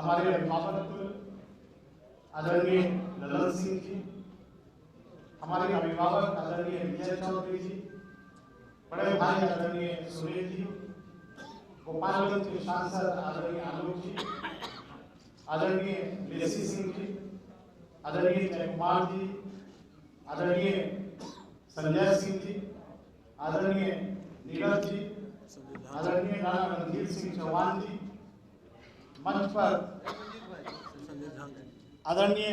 हमारे अभिभावक आदरणीय ललन सिंह जी, हमारे अभिभावक आदरणीय विजय चौधरी जी, बड़े भाई आदरणीय सुनील जी, गोपालगंज के सांसद आदरणीय आलोक जी, आदरणीय लेसी सिंह जी, आदरणीय जय कुमार जी, आदरणीय संजय सिंह जी, आदरणीय नीरज जी, आदरणीय राणा रणधीर सिंह चौहान जी, मंच पर आदरणीय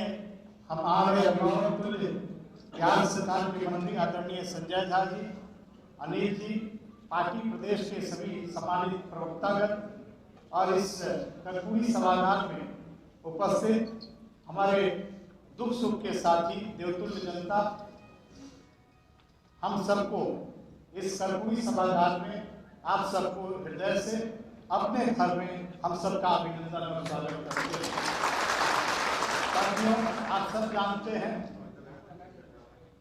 हमारे अभिभावक ज्ञान सरकार के मंत्री आदरणीय संजय झा जी, अनिल जी, पार्टी प्रदेश के सभी सम्मानित प्रवक्तागण और इस कर्पूरी सभागार में उपस्थित हमारे दुख सुख के साथी देवतुल्य जनता, हम सबको इस कर्पूरी सभागार में आप सबको हृदय से अपने घर में हम सबका अभिनंदन और स्वागत करते हैं। साथियों, आप सब जानते हैं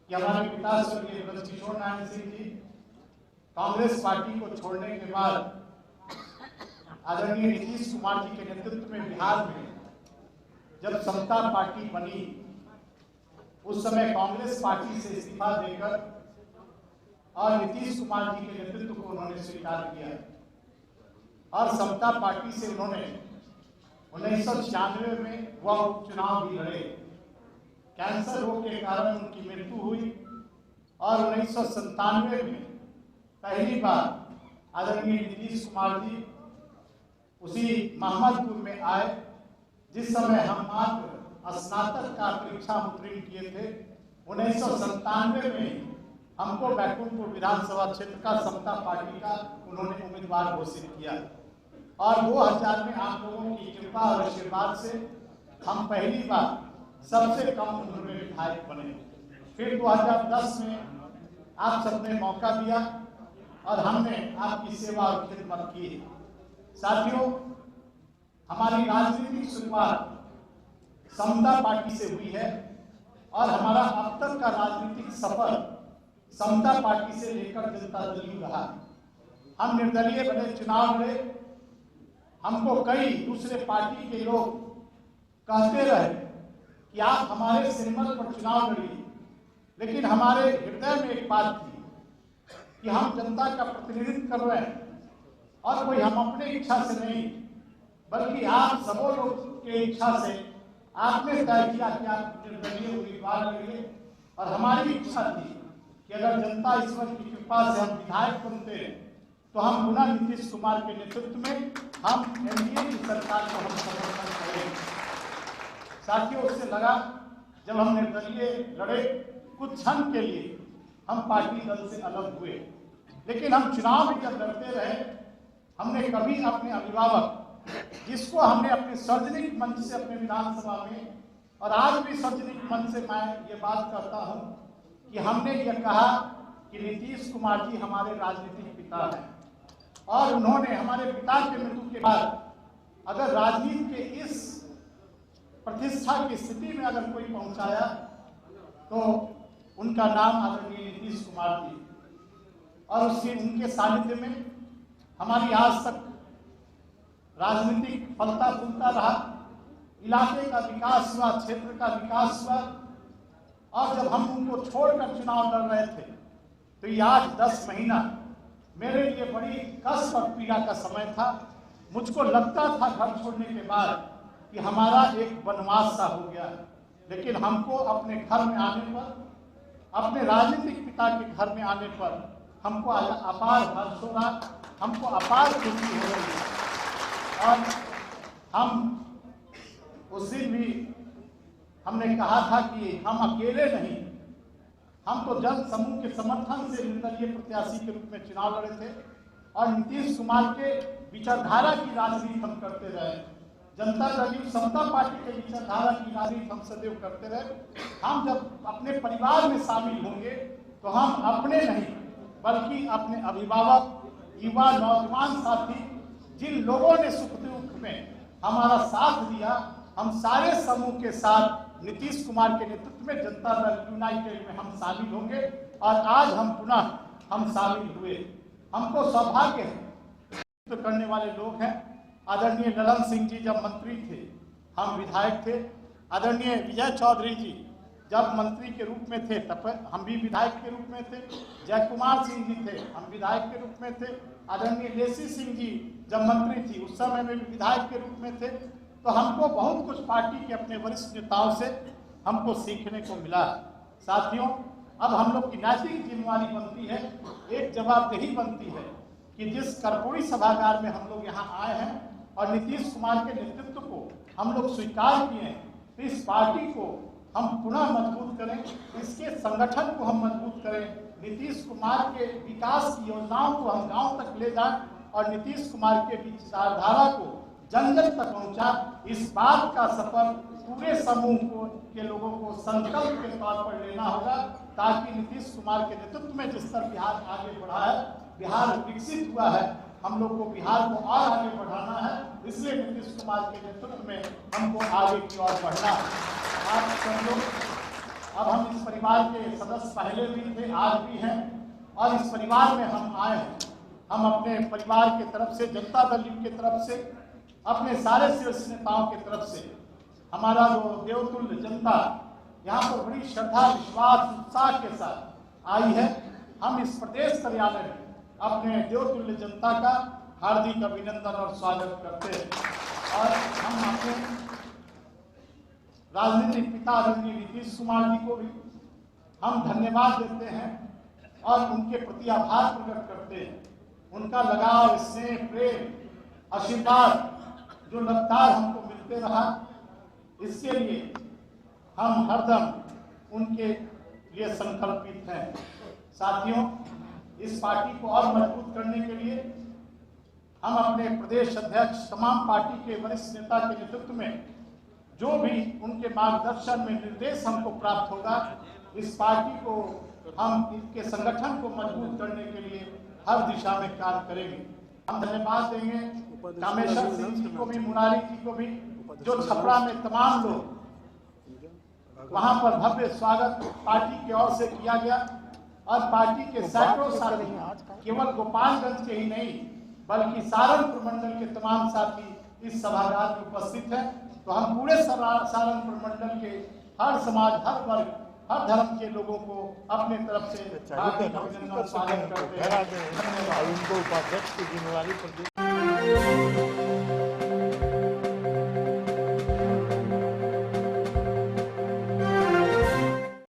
कि हमारे पिता स्वर्गीय ब्रजकिशोर नारायण सिंह जी कांग्रेस पार्टी को छोड़ने के बाद आदरणीय नीतीश कुमार जी के नेतृत्व में बिहार में जब समता पार्टी बनी, उस समय कांग्रेस पार्टी से इस्तीफा देकर और नीतीश कुमार जी के नेतृत्व को उन्होंने स्वीकार किया और समता पार्टी से उन्होंने 1996 में वह उपचुनाव भी लड़े। कैंसर रोग के कारण उनकी मृत्यु हुई और 1997 में पहली बार आदरणीय नीतीश कुमार जी उसी मोहम्मदपुर में आए, जिस समय हम मात्र स्नातक का परीक्षा उत्तीर्ण किए थे। 1997 में हमको बैकुंठपुर विधानसभा क्षेत्र का समता पार्टी का उन्होंने उम्मीदवार घोषित किया और 2000 में आप लोगों की कृपा और आशीर्वाद से हम पहली बार सबसे कम उम्र में विधायक बने। फिर 2010 में आप सबने मौका दिया और हमने आपकी सेवा और खिदमत की। साथियों, हमारी राजनीतिक शुरुआत समता पार्टी से हुई है और हमारा अब तक का राजनीतिक सफर समता पार्टी से लेकर जनता दल यू रहा। हम निर्दलीय बने, चुनाव लड़े। हमको कई दूसरे पार्टी के लोग कहते रहे कि आप हमारे सिंबल पर चुनाव लड़िए, लेकिन हमारे हृदय में एक बात थी कि हम जनता का प्रतिनिधित्व कर रहे हैं और कोई हम अपने इच्छा से नहीं, बल्कि आप सबों लोग के इच्छा से आपने तय किया कि आप निर्दलीय उम्मीदवार लड़िए। और हमारी इच्छा थी कि अगर जनता ईश्वर की कृपा से हम विधायक बनते हैं तो हम पुनः नीतीश कुमार के नेतृत्व में हम एनडीए की सरकार को हम समर्थन करेंगे। साथियों, उससे लगा जब हम निर्दलीय लड़े, कुछ क्षण के लिए हम पार्टी दल से अलग हुए, लेकिन हम चुनाव भी जब लड़ते रहे, हमने कभी अपने अभिभावक, जिसको हमने अपने सार्वजनिक मंच से अपने विधानसभा में और आज भी सार्वजनिक मंच से मैं ये बात करता हूं कि हमने ये कहा कि नीतीश कुमार जी हमारे राजनीतिक पिता हैं और उन्होंने हमारे पिता के मृत्यु के बाद अगर राजनीति के इस प्रतिष्ठा की स्थिति में अगर कोई पहुंचाया तो उनका नाम आदरणीय नीतीश कुमार जी, और उनके सानिध्य में हमारी आज तक राजनीतिक फलता फूलता रहा, इलाके का विकास हुआ, क्षेत्र का विकास हुआ। और जब हम उनको छोड़कर चुनाव लड़ रहे थे तो ये आज 10 महीना मेरे लिए बड़ी कष्ट और पीड़ा का समय था। मुझको लगता था घर छोड़ने के बाद कि हमारा एक वनवास सा हो गया, लेकिन हमको अपने घर में आने पर, अपने राजनीतिक पिता के घर में आने पर हमको अपार हर्ष हो रहा, हमको अपार खुशी हो रही है। और हम उस दिन भी हमने कहा था कि हम अकेले नहीं, हम तो जन समूह के समर्थन से निर्दलीय प्रत्याशी के रूप में चुनाव लड़े थे और नीतीश कुमार के विचारधारा की राजनीति हम करते रहे। Janata Dal you Samta party के विचारधारा की राजनीति हम सदैव करते रहे। हम जब अपने परिवार में शामिल होंगे तो हम अपने नहीं, बल्कि अपने अभिभावक, युवा, नौजवान साथी, जिन लोगों ने सुख दुख में हमारा साथ दिया, हम सारे समूह के साथ नीतीश कुमार के नेतृत्व में जनता दल यूनाइटेड में हम शामिल होंगे और आज हम पुनः हम शामिल हुए। हमको सौभाग्य है, तो करने वाले लोग हैं। आदरणीय ललन सिंह जी जब मंत्री थे हम विधायक थे। आदरणीय विजय चौधरी जी जब मंत्री के रूप में थे तब हम भी विधायक के रूप में थे। जय कुमार सिंह जी थे, हम विधायक के रूप में थे। आदरणीय लेसी सिंह जी जब मंत्री थी उस समय में भी विधायक के रूप में थे। तो हमको बहुत कुछ पार्टी के अपने वरिष्ठ नेताओं से हमको सीखने को मिला। साथियों, अब हम लोग की नैतिक जिम्मेवारी बनती है, एक जवाबदेही बनती है कि जिस कर्पूरी सभागार में हम लोग यहाँ आए हैं और नीतीश कुमार के नेतृत्व को हम लोग स्वीकार किए हैं, तो इस पार्टी को हम पुनः मजबूत करें, इसके संगठन को हम मजबूत करें, नीतीश कुमार के विकास की योजनाओं को हम गांव तक ले जाएं और नीतीश कुमार के विचारधारा को जन जन तक पहुंचा। इस बात का सफर पूरे समूह को के लोगों को संकल्प के तौर पर लेना होगा, ताकि नीतीश कुमार के नेतृत्व में जिस तरह बिहार आगे बढ़ा है, बिहार विकसित हुआ है, हम लोग को बिहार को और आगे बढ़ाना है। इसलिए नीतीश कुमार के नेतृत्व में हमको आगे की ओर बढ़ना है। आप सब लोग, अब हम इस परिवार के सदस्य पहले भी थे, आज भी हैं, और इस परिवार में हम आए हैं। हम अपने परिवार के तरफ से, जनता दल की तरफ से, अपने सारे शीर्ष नेताओं की तरफ से, हमारा जो देवतुल्य जनता यहाँ पर बड़ी श्रद्धा, विश्वास, उत्साह के साथ आई है। हम इस प्रदेश कार्यालय में अपने देवतुल्य जनता का हार्दिक अभिनंदन और स्वागत करते हैं। और हम अपने राजनीतिक पिता आदरणीय नीतीश कुमार जी को भी हम धन्यवाद देते हैं और उनके प्रति आभार प्रकट करते हैं। उनका लगाव, स्नेह, प्रेम, आशीर्वाद जो लगातार हमको मिलते रहा, इसके लिए हम हरदम उनके लिए संकल्पित हैं। साथियों, इस पार्टी को और मजबूत करने के लिए हम अपने प्रदेश अध्यक्ष, तमाम पार्टी के वरिष्ठ नेता के नेतृत्व में जो भी उनके मार्गदर्शन में निर्देश हमको प्राप्त होगा, इस पार्टी को हम इनके संगठन को मजबूत करने के लिए हर दिशा में कार्य करेंगे। हम धन्यवाद देंगे कामेश्वर सिंह जी को भी, मुरारी जी को भी, जो छपरा में तमाम लोग वहां पर भव्य स्वागत पार्टी की ओर से किया गया और पार्टी के सैकड़ों साथी केवल गोपालगंज के ही नहीं बल्कि सारनपुर मंडल के तमाम साथी इस सभागार में उपस्थित हैं। तो हम पूरे सारनपुर मंडल के हर समाज, हर वर्ग, हर धर्म के लोगों को अपने तरफ से हार्दिक अभिनंदन स्वागत करते हैं। धन्यवाद। उनको उपाध्यक्ष की जिम्मेवारी पर